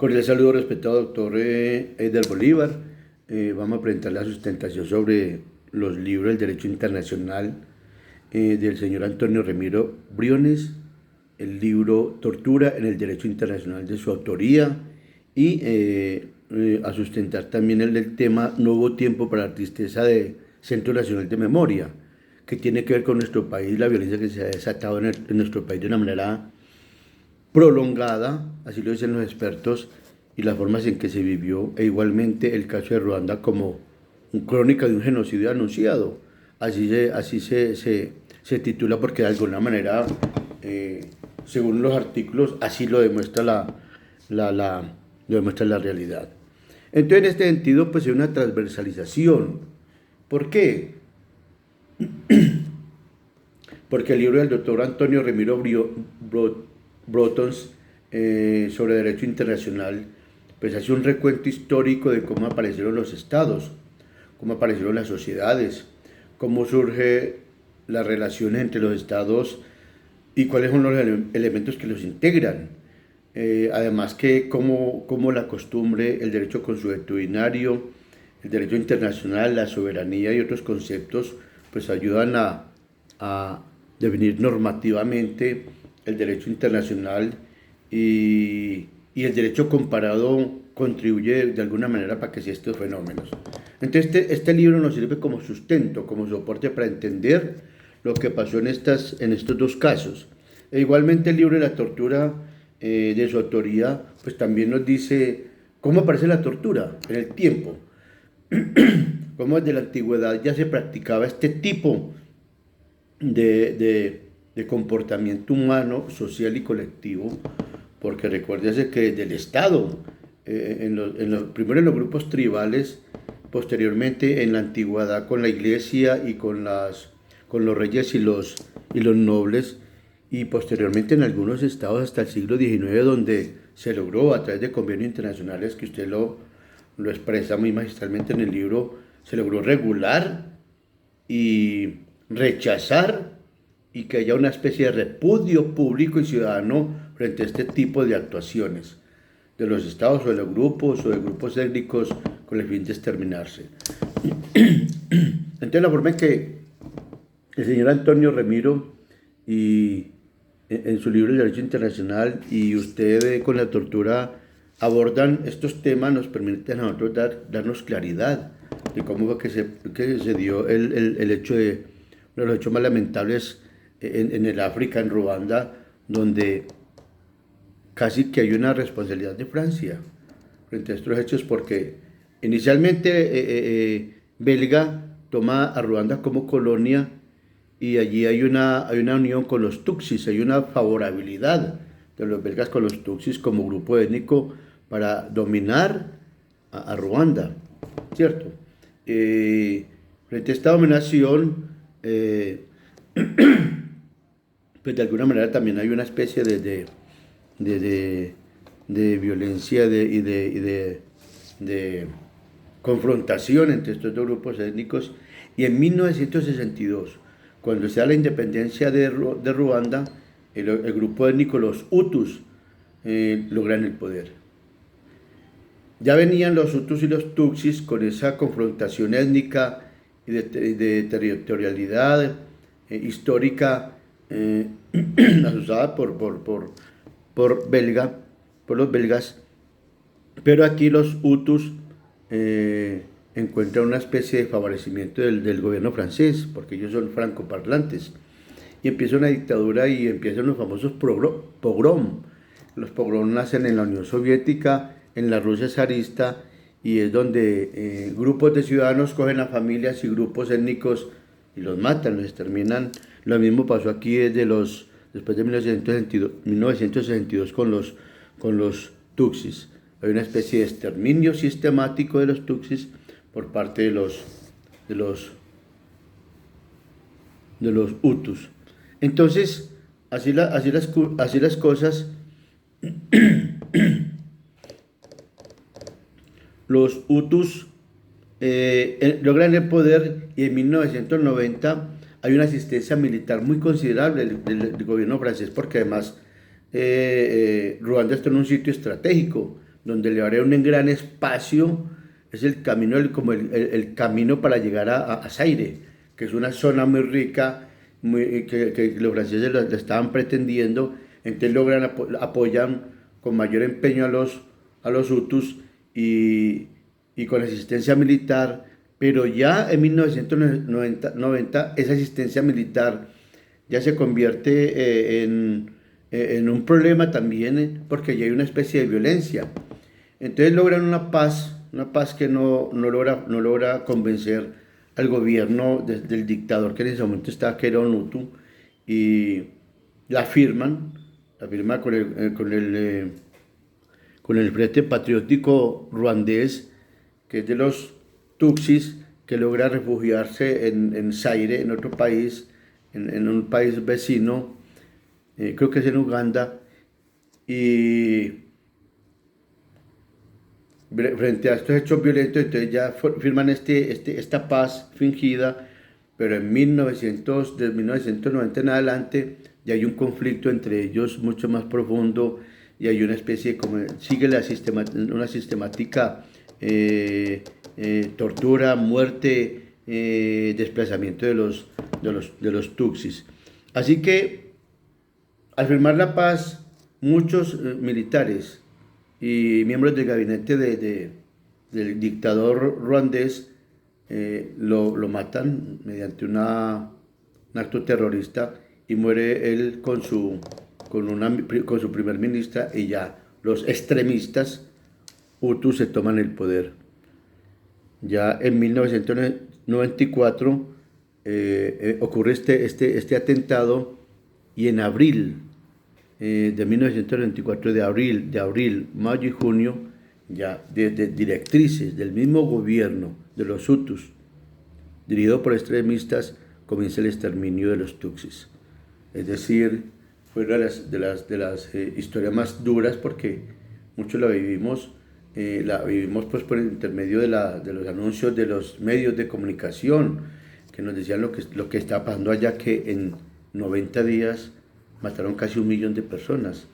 Cordial saludo, respetado doctor Eider Bolívar. Vamos a presentar la sustentación sobre los libros del Derecho Internacional del señor Antonio Remiro Briones, el libro Tortura en el Derecho Internacional de su autoría y a sustentar también el tema Nuevo Tiempo para la Tristeza de Centro Nacional de Memoria, que tiene que ver con nuestro país, la violencia que se ha desatado en nuestro país de una manera prolongada, así lo dicen los expertos, y las formas en que se vivió, e igualmente el caso de Ruanda como una crónica de un genocidio anunciado. Así se titula porque de alguna manera, según los artículos, así lo demuestra lo demuestra la realidad. Entonces, en este sentido, pues hay una transversalización. ¿Por qué? Porque el libro del doctor Antonio Remiro Brotons sobre Derecho Internacional, pues hace un recuento histórico de cómo aparecieron los estados, cómo aparecieron las sociedades, cómo surge las relaciones entre los estados y cuáles son los elementos que los integran. Además que cómo la costumbre, el derecho consuetudinario, el derecho internacional, la soberanía y otros conceptos, pues ayudan a definir normativamente el derecho internacional y el derecho comparado contribuye de alguna manera para que se estos fenómenos. Entonces este libro nos sirve como sustento, como soporte para entender lo que pasó en estos dos casos. E igualmente el libro de la tortura de su autoría, pues también nos dice cómo aparece la tortura en el tiempo, cómo desde la antigüedad ya se practicaba este tipo de comportamiento humano, social y colectivo, porque recuérdese que del Estado, primero en los grupos tribales, posteriormente en la antigüedad con la iglesia y con los reyes y los nobles, y posteriormente en algunos estados hasta el siglo XIX, donde se logró a través de convenios internacionales, que usted lo expresa muy magistralmente en el libro, se logró regular y rechazar y que haya una especie de repudio público y ciudadano frente a este tipo de actuaciones de los estados o de los grupos o de grupos étnicos con el fin de exterminarse. Entonces la forma en que el señor Antonio Remiro y en su libro El Derecho Internacional y usted con la tortura abordan estos temas nos permiten a nosotros darnos claridad de cómo fue que se dio el hecho de uno de los hechos más lamentables en el África, en Ruanda, donde casi que hay una responsabilidad de Francia frente a estos hechos, porque inicialmente Belga toma a Ruanda como colonia y allí hay una unión con los Tutsis, hay una favorabilidad de los belgas con los Tutsis como grupo étnico para dominar a Ruanda, ¿cierto? Frente a esta dominación, pues de alguna manera también hay una especie de violencia y de confrontación entre estos dos grupos étnicos. Y en 1962, cuando se da la independencia de Ruanda, el grupo étnico, los Hutus, logran el poder. Ya venían los Hutus y los Tutsis con esa confrontación étnica y de territorialidad histórica asustada por los belgas, pero aquí los Hutus encuentran una especie de favorecimiento del gobierno francés, porque ellos son francoparlantes, y empieza una dictadura y empiezan los famosos pogrom. Los pogrom nacen en la Unión Soviética, en la Rusia zarista, y es donde grupos de ciudadanos cogen a familias y grupos étnicos y los matan, los exterminan. Lo mismo pasó aquí después de 1962 con los Tutsis. Hay una especie de exterminio sistemático de los Tutsis por parte de los Hutus. Entonces, así las cosas, los Hutus logran el poder y en 1990 hay una asistencia militar muy considerable del gobierno francés, porque además Ruanda está en un sitio estratégico donde le abre un gran espacio, es el camino, como el camino para llegar a Zaire, que es una zona muy rica, que los franceses lo estaban pretendiendo, entonces logran, apoyan con mayor empeño a los Hutus y con asistencia militar, pero ya en 1990 esa asistencia militar ya se convierte en un problema también, porque ya hay una especie de violencia. Entonces logran una paz que no logra convencer al gobierno del dictador que en ese momento estaba, que era un Hutu, y la firma con el Frente Patriótico Ruandés, que es de los Tutsis, que logra refugiarse en Zaire, en otro país, en un país vecino, creo que es en Uganda, y frente a estos hechos violentos, entonces ya firman esta paz fingida, pero de 1990 en adelante ya hay un conflicto entre ellos mucho más profundo y hay una especie como, sigue una sistemática tortura, muerte, desplazamiento de los Tutsis. Así que al firmar la paz, muchos militares y miembros del gabinete del dictador ruandés lo matan mediante un acto terrorista y muere él con su primer ministra, y ya los extremistas Hutus se toman el poder. Ya en 1994 ocurre este atentado, y en abril de 1994, de abril, mayo y junio, ya desde directrices del mismo gobierno de los Hutus, dirigido por extremistas, comienza el exterminio de los Tutsis. Es decir, fue una de las historias más duras, porque muchos la vivimos pues por el intermedio de los anuncios de los medios de comunicación, que nos decían lo que está pasando allá, que en 90 días mataron casi 1 millón de personas,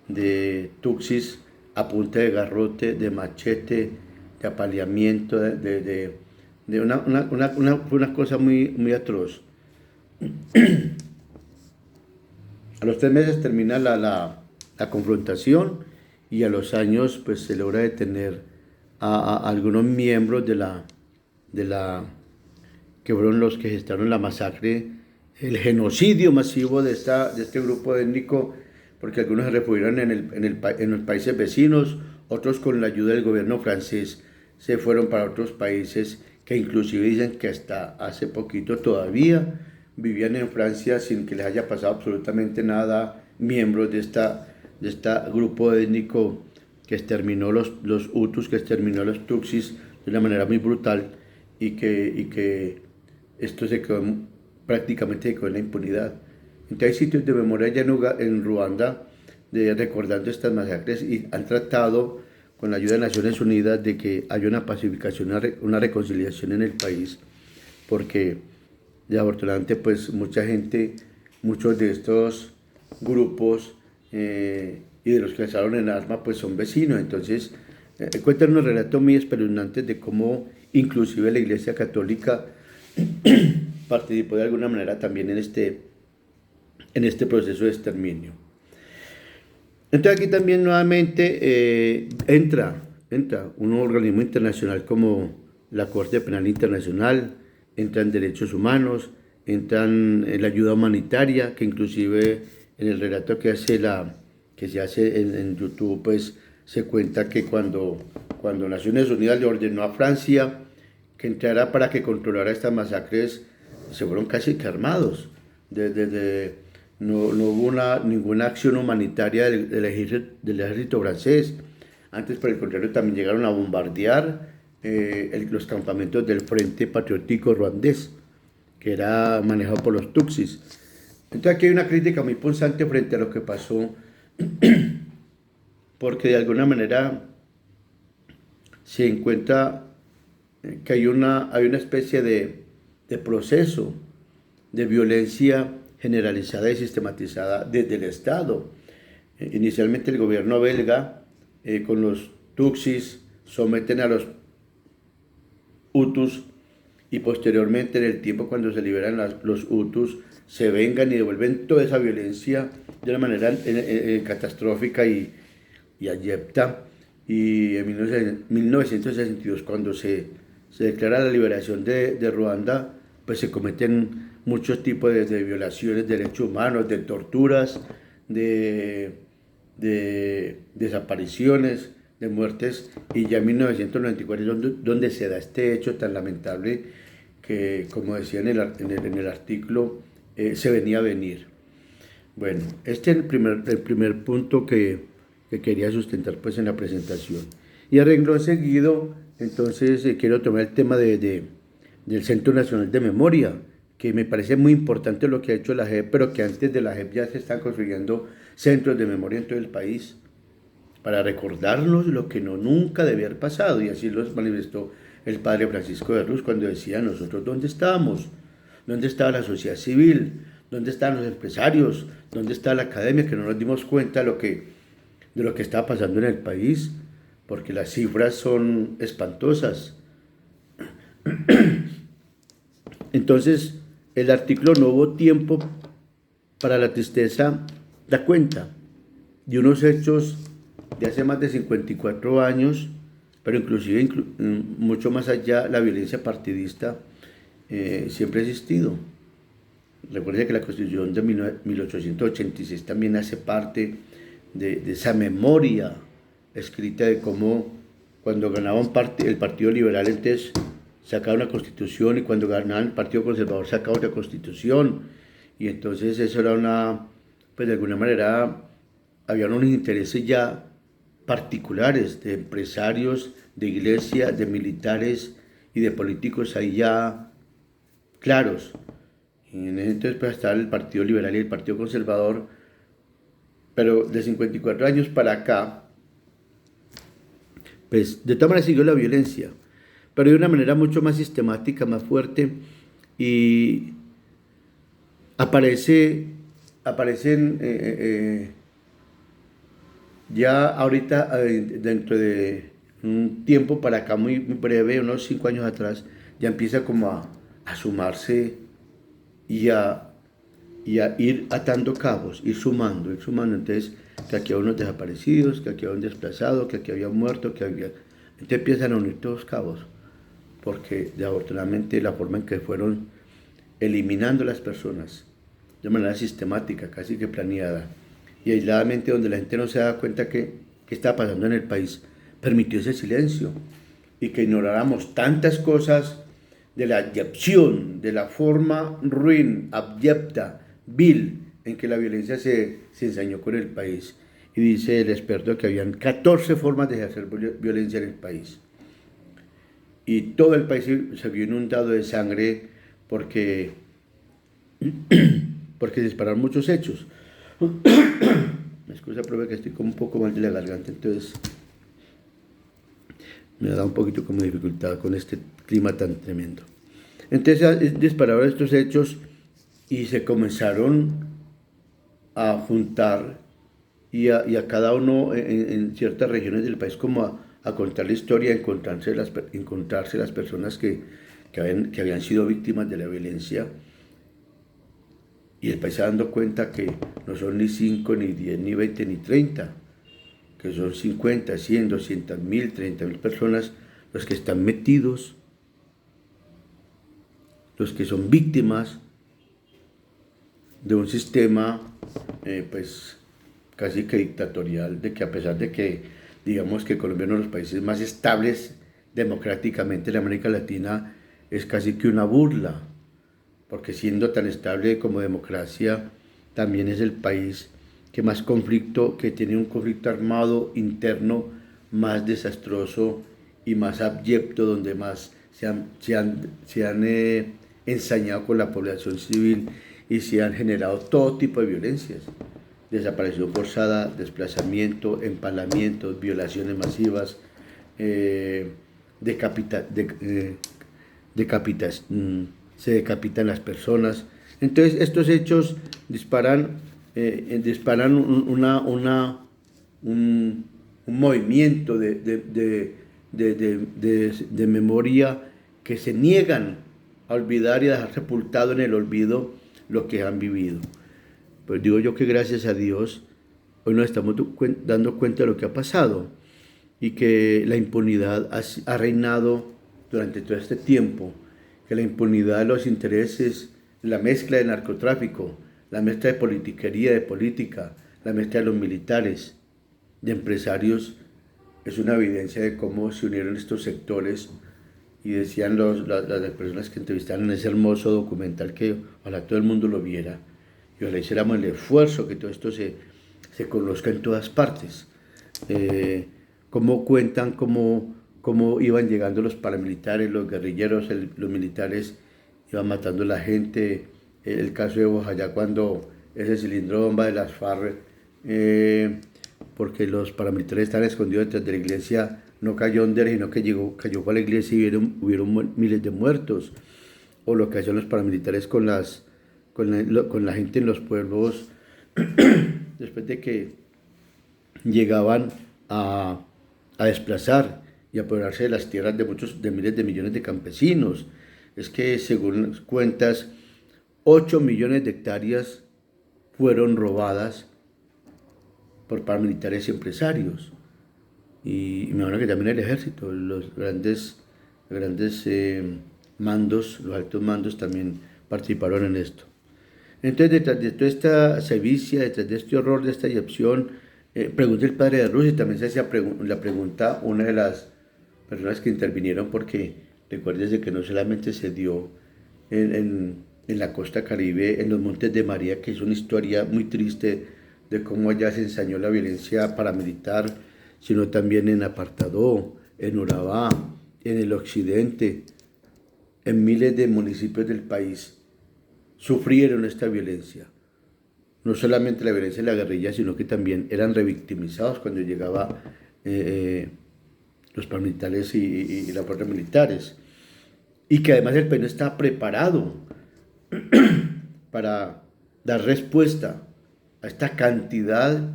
de Tutsis, a punta de garrote, de machete, de apaleamiento, una cosa muy atroz. A los 3 meses termina la confrontación, y a los años pues se logra detener a algunos miembros de la que fueron los que gestaron la masacre, el genocidio masivo de este grupo étnico, porque algunos se refugiaron en los países vecinos, otros con la ayuda del gobierno francés se fueron para otros países, que inclusive dicen que hasta hace poquito todavía vivían en Francia sin que les haya pasado absolutamente nada, miembros de este grupo étnico que exterminó los Hutus, que exterminó a los Tutsis de una manera muy brutal, y que esto prácticamente se quedó en la impunidad. Entonces hay sitios de memoria ya en Ruanda recordando estas masacres, y han tratado con la ayuda de Naciones Unidas de que haya una pacificación, una reconciliación en el país, porque afortunadamente pues muchos de estos grupos y de los que alzaron en arma pues son vecinos. Entonces cuentan unos relatos muy espeluznantes de cómo inclusive la Iglesia Católica participó de alguna manera también en este proceso de exterminio. Entonces aquí también nuevamente entra un organismo internacional como la Corte Penal Internacional, entran derechos humanos, entran en la ayuda humanitaria, que inclusive en el relato que se hace en YouTube, pues se cuenta que cuando Naciones Unidas le ordenó a Francia que entrara para que controlara estas masacres, se fueron casi que armados. No hubo ninguna acción humanitaria del ejército francés. Antes, por el contrario, también llegaron a bombardear los campamentos del Frente Patriótico Ruandés, que era manejado por los Tutsis. Entonces aquí hay una crítica muy punzante frente a lo que pasó, porque de alguna manera se encuentra que hay una especie de proceso de violencia generalizada y sistematizada desde el Estado. Inicialmente el gobierno belga, con los Tutsis, someten a los Hutus y posteriormente en el tiempo cuando se liberan los Hutus se vengan y devuelven toda esa violencia de una manera catastrófica y abyecta. Y en 1962 cuando se declara la liberación de Ruanda, pues se cometen muchos tipos de violaciones de derechos humanos, de torturas, de desapariciones, de muertes, y ya en 1994 es donde se da este hecho tan lamentable que, como decía en el artículo, se venía a venir. Bueno, este es el primer punto que quería sustentar pues en la presentación. Y a renglón seguido, entonces quiero tomar el tema del Centro Nacional de Memoria, que me parece muy importante lo que ha hecho la JEP, pero que antes de la JEP ya se están construyendo centros de memoria en todo el país, para recordarnos lo que nunca debía haber pasado, y así lo manifestó el padre Francisco de Ruz cuando decía: nosotros ¿dónde estábamos? ¿Dónde estaba la sociedad civil? ¿Dónde estaban los empresarios? ¿Dónde estaba la academia? Que no nos dimos cuenta de lo que estaba pasando en el país, porque las cifras son espantosas. Entonces, el artículo "No hubo tiempo para la tristeza" da cuenta de unos hechos de hace más de 54 años, pero inclusive mucho más allá. La violencia partidista siempre ha existido. Recuerden que la Constitución de 1886 también hace parte de esa memoria escrita de cómo cuando ganaba el Partido Liberal entonces sacaba una constitución, y cuando ganaba el Partido Conservador sacaba otra constitución, y entonces eso era pues de alguna manera había unos intereses ya particulares de empresarios, de iglesia, de militares y de políticos ahí ya claros. Y en ese entonces pues estaba el Partido Liberal y el Partido Conservador, pero de 54 años para acá, pues de todas maneras siguió la violencia, pero de una manera mucho más sistemática, más fuerte, y aparecen ya ahorita, dentro de un tiempo para acá muy breve, unos 5 años atrás, ya empieza como a sumarse y a ir atando cabos, ir sumando. Entonces, que aquí había unos desaparecidos, que aquí había un desplazado, que aquí había un muerto, que había... Entonces empiezan a unir todos los cabos, porque desafortunadamente la forma en que fueron eliminando las personas de manera sistemática, casi que planeada, y aisladamente, donde la gente no se da cuenta que estaba pasando en el país, permitió ese silencio, y que ignoráramos tantas cosas de la abyección, de la forma ruin, abyecta, vil, en que la violencia se ensañó con el país. Y dice el experto que habían 14 formas de ejercer violencia en el país. Y todo el país se vio inundado de sangre porque se dispararon muchos hechos. Me excusa, profe, que estoy como un poco mal de la garganta, entonces me da un poquito como dificultad con este clima tan tremendo. Entonces dispararon estos hechos y se comenzaron a juntar y a cada uno en ciertas regiones del país como a contar la historia, a encontrarse las personas que habían sido víctimas de la violencia. Y el país se dando cuenta que no son ni 5, ni 10, ni 20, ni 30, que son 50, 100, 200.000, 30.000 personas los que están metidos, los que son víctimas de un sistema pues casi que dictatorial, de que a pesar de que digamos que Colombia es uno de los países más estables democráticamente en América Latina, es casi que una burla, porque siendo tan estable como democracia, también es el país que tiene un conflicto armado interno más desastroso y más abyecto, donde más se han ensañado con la población civil y se han generado todo tipo de violencias: desaparición forzada, desplazamiento, empalamientos, violaciones masivas, se decapitan las personas. Entonces estos hechos disparan un movimiento de memoria que se niegan a olvidar y a dejar sepultado en el olvido lo que han vivido. Pues digo yo que gracias a Dios hoy nos estamos dando cuenta de lo que ha pasado y que la impunidad ha reinado durante todo este tiempo, que la impunidad de los intereses, la mezcla de narcotráfico, la mezcla de politiquería, de política, la mezcla de los militares, de empresarios, es una evidencia de cómo se unieron estos sectores y decían las personas que entrevistaron en ese hermoso documental que ojalá todo el mundo lo viera y ojalá hiciéramos el esfuerzo que todo esto se conozca en todas partes. Cómo cuentan cómo iban llegando los paramilitares, los guerrilleros, los militares iban matando a la gente. El caso de Bojayá cuando ese cilindro bomba de las FARC, porque los paramilitares estaban escondidos detrás de la iglesia, no cayó Onder, sino que cayó a la iglesia y hubieron miles de muertos. O lo que hacían los paramilitares con la gente en los pueblos después de que llegaban a desplazar y apoderarse de las tierras de miles de millones de campesinos. Es que según las cuentas, 8 millones de hectáreas fueron robadas por paramilitares y empresarios. Y me imagino que también el ejército, los grandes mandos, los altos mandos también participaron en esto. Entonces, detrás de toda esta sevicia, detrás de este horror, de esta excepción, pregunté el padre de Rusia y también se hacía la pregunta una de las personas que intervinieron, porque recuérdese que no solamente se dio en la costa Caribe, en los Montes de María, que es una historia muy triste de cómo allá se ensañó la violencia paramilitar, sino también en Apartadó, en Urabá, en el occidente, en miles de municipios del país sufrieron esta violencia. No solamente la violencia de la guerrilla, sino que también eran revictimizados cuando llegaban los paramilitares y las fuerzas militares. Y que además el país no estaba preparado para dar respuesta a esta cantidad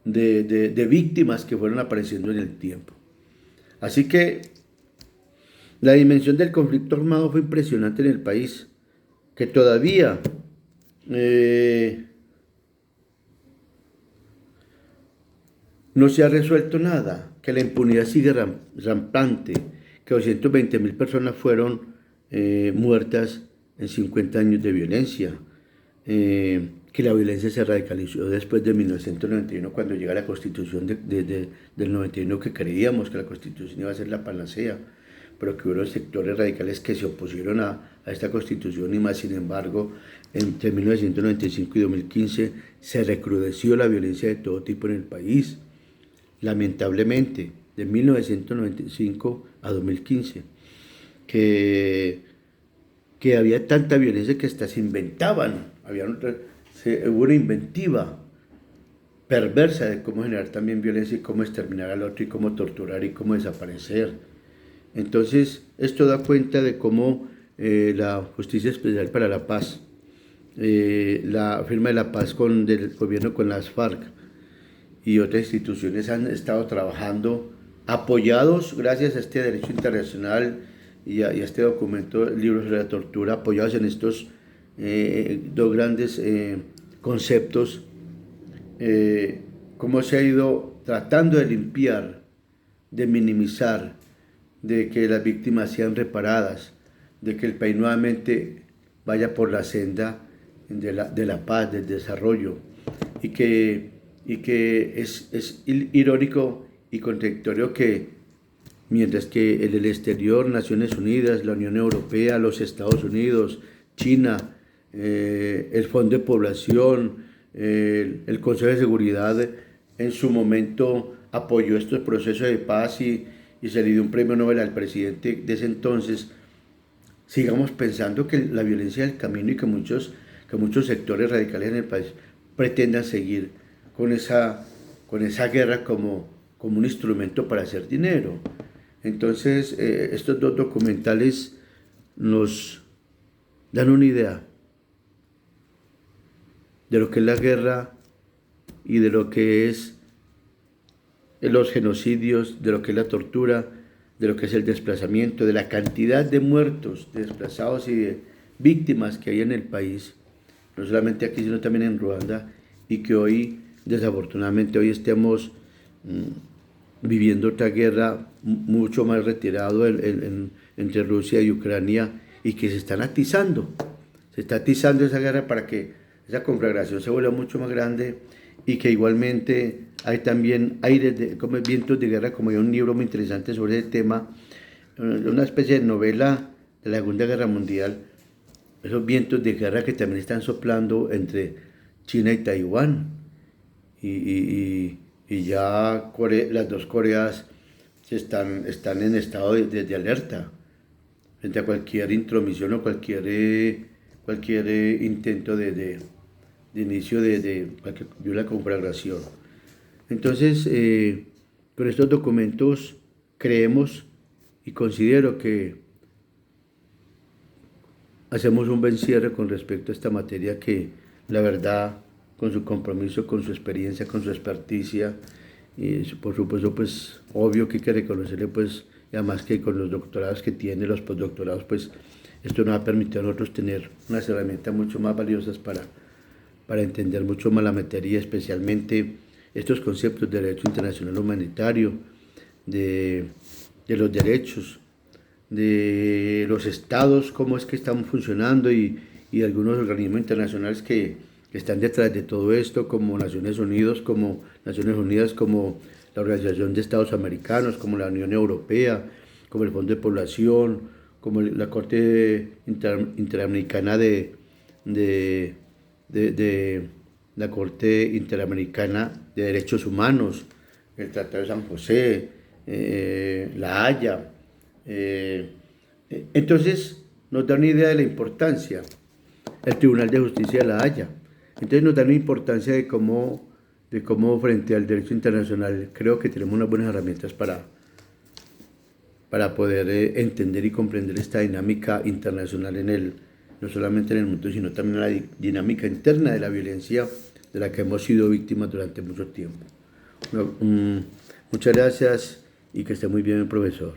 de víctimas que fueron apareciendo en el tiempo. Así que la dimensión del conflicto armado fue impresionante en el país, que todavía no se ha resuelto nada, que la impunidad sigue rampante, que 220.000 personas fueron muertas en 50 años de violencia, que la violencia se radicalizó después de 1991, cuando llega la Constitución del 91, que creíamos que la Constitución iba a ser la panacea, pero que hubo sectores radicales que se opusieron a esta Constitución y más. Sin embargo, entre 1995 y 2015 se recrudeció la violencia de todo tipo en el país, lamentablemente, de 1995 a 2015, que había tanta violencia que hasta se inventaban, hubo una inventiva perversa de cómo generar también violencia y cómo exterminar al otro y cómo torturar y cómo desaparecer. Entonces, esto da cuenta de cómo la Justicia Especial para la Paz, la firma de la paz del gobierno con las FARC y otras instituciones han estado trabajando, apoyados gracias a este derecho internacional y a este documento, el libro sobre la tortura, apoyados en estos dos grandes conceptos, cómo se ha ido tratando de limpiar, de minimizar, de que las víctimas sean reparadas, de que el país nuevamente vaya por la senda de la paz, del desarrollo, y que es irónico y contradictorio que mientras que en el exterior, Naciones Unidas, la Unión Europea, los Estados Unidos, China, el Fondo de Población, el Consejo de Seguridad en su momento apoyó estos procesos de paz y se le dio un premio Nobel al presidente de ese entonces, sigamos pensando que la violencia es el camino y que muchos sectores radicales en el país pretendan seguir con esa guerra como un instrumento para hacer dinero. Entonces, estos dos documentales nos dan una idea de lo que es la guerra y de lo que es los genocidios, de lo que es la tortura, de lo que es el desplazamiento, de la cantidad de muertos, de desplazados y de víctimas que hay en el país, no solamente aquí, sino también en Ruanda, y que hoy, desafortunadamente, hoy estemos viviendo otra guerra mucho más retirado entre Rusia y Ucrania, y que se están atizando. Se está atizando esa guerra para que esa conflagración se vuelva mucho más grande, y que igualmente hay también aires como vientos de guerra, como hay un libro muy interesante sobre ese tema, una especie de novela de la Segunda Guerra Mundial, esos vientos de guerra que también están soplando entre China y Taiwán, y ya las dos Coreas están en estado de alerta frente a cualquier intromisión o cualquier intento de inicio de una conflagración. Entonces, con estos documentos creemos y considero que hacemos un buen cierre con respecto a esta materia que, la verdad, con su compromiso, con su experiencia, con su experticia, y por supuesto, pues, obvio que hay que reconocerle, pues, y además que con los doctorados que tiene, los postdoctorados, pues, esto nos ha permitido a nosotros tener unas herramientas mucho más valiosas para entender mucho más la materia, especialmente estos conceptos de derecho internacional humanitario, de, de los derechos, de los estados, cómo es que están funcionando, y algunos organismos internacionales que están detrás de todo esto, como Naciones Unidas, como la Organización de Estados Americanos, como la Unión Europea, como el Fondo de Población, como la Corte Interamericana la Corte Interamericana de Derechos Humanos, el Tratado de San José, la Haya. Entonces nos da una idea de la importancia, el Tribunal de Justicia de la Haya. Entonces nos da una importancia de cómo frente al derecho internacional creo que tenemos unas buenas herramientas para poder entender y comprender esta dinámica internacional no solamente en el mundo, sino también en la dinámica interna de la violencia de la que hemos sido víctimas durante mucho tiempo. Muchas gracias y que esté muy bien el profesor.